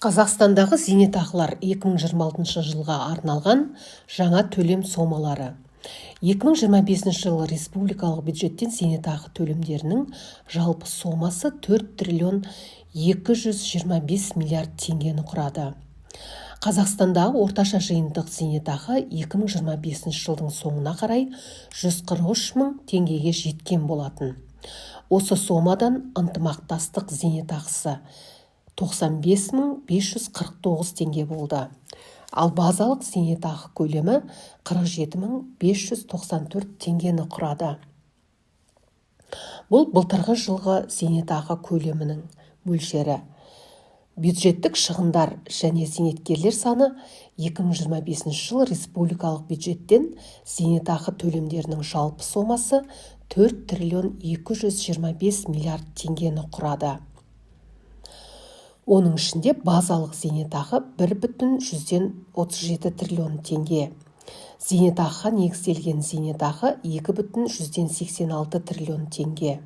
Қазақстандағы зейнетақылар 2026 жылға арналған жаңа төлем сомалары. 2025 жылы республикалық бюджеттен зейнетақы төлемдерінің жалпы сомасы 4 триллион 225 миллиард теңгені құрады. Қазақстандағы орташа жиынтық зейнетақы 2025 жылдың соңына қарай 143 мың теңгеге жеткен болатын. Осы сомадан ынтымақтастық зейнетақысы 95.549 теңге болды. Ал базалық зейнетақы көлемі 47.594 теңгені құрады. Бұл былтырғы жылғы зейнетақы көлемінің мөлшері. Бюджеттік шығындар және зейнеткерлер саны 2025 жыл республикалық бюджеттен зейнетақы төлемдерінің жалпы сомасы 4 триллион 225 миллиард теңгені құрады. Оның ішінде базалық зейнетақы 1,37 триллион теңге. Зейнетақыға негізделген зейнетақы 2,86 триллион теңге.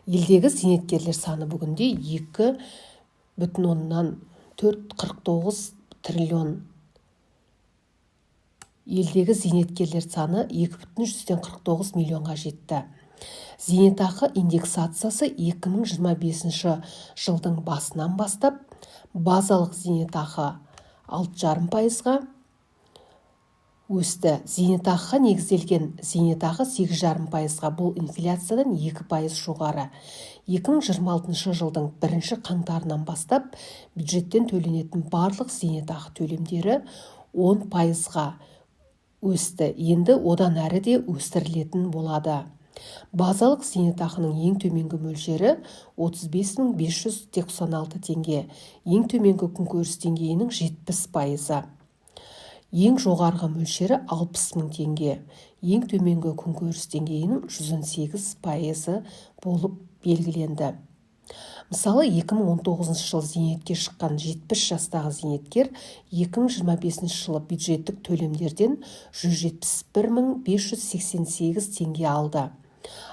Елдегі зейнеткерлер саны бүгінде 2,449 триллион. Елдегі зейнеткерлер саны 2,149 миллионға жетті. Зейнетақы индексациясы 2025 жылдың басынан бастап базалық зейнетақы 6,5%-ға өсті. Зейнетақыға негізделген зейнетақы 8,5%-ға, бұл инфляциядан 2% жоғары. 2026 жылдың 1 қаңтарынан бастап бюджеттен төленетін барлық зейнетақы төлемдері 10%-ға өсті. Енді одан әрі де өсірілетін болады. Базалық зейнетақының ең төменгі мөлшері 35.596 теңге, ең төменгі күнкөріс деңгейінің 70%. Ең жоғарғы мөлшері 60 мың теңге, ең төменгі күнкөріс деңгейінің 118% болып белгіленді. Мысалы, 2019 жыл зейнетке шыққан 70 жастағы зейнеткер 2025 жылы бюджеттік төлемдерден 171.588 теңге алды.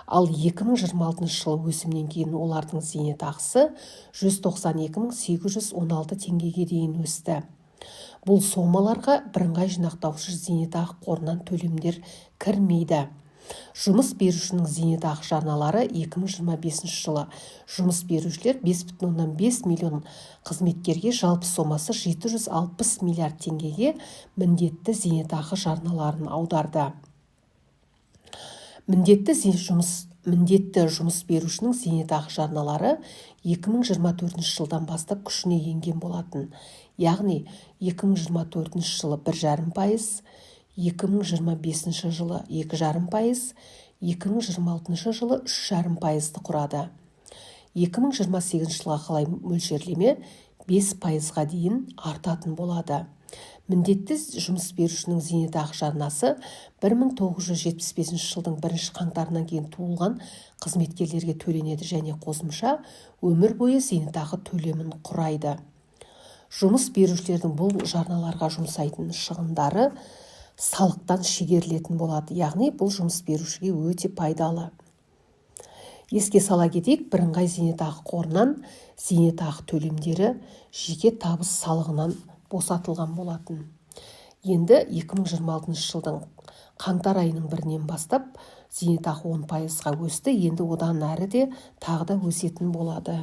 Ал 2026 жылы өсімнен кейін олардың зейнетақысы 192.816 теңгеге дейін өсті. Бұл сомаларға бірыңғай жинақтаушы зейнетақы қорынан төлемдер кірмейді. Жұмыс берушінің зейнетақы жарналары 2025 жылы жұмыс берушілер 5,5 миллион қызметкерге жалпы сомасы 760 миллиард теңгеге міндетті зейнетақы жарналарын аударды. Міндетті жұмыс берушінің зейнетақы жарналары 2024 жылдан бастап күшіне енген болатын. Яғни 2024 жылы 1,5%, 2025 жылы 2,5%, 2026 жылы 3,5%-ды құрады. 2028 жылға қалай мөлшерлеме 5%-ға дейін артатын болады. Міндетті жұмыс берушінің зейнетақы жарнасы 1975 жылдың 1 қаңтарынан кейін туылған қызметкерлерге төленеді және қосымша өмір бойы зейнетақы төлемін құрайды. Жұмыс берушілердің бұл жарналарға жұмсайтын шығындары салықтан шегерілетін болады, яғни бұл жұмыс берушіге өте пайдалы. Еске сала кетейік, бірыңғай зейнетақы қорынан зейнетақы төлемдері жеке табыс салығынан босатылған болатын. Енді 2026 жылдың қаңтар айының 1-нен бастап зейнетақы 10%-ға өсті, енді одан әрі де тағы да өсетін болады.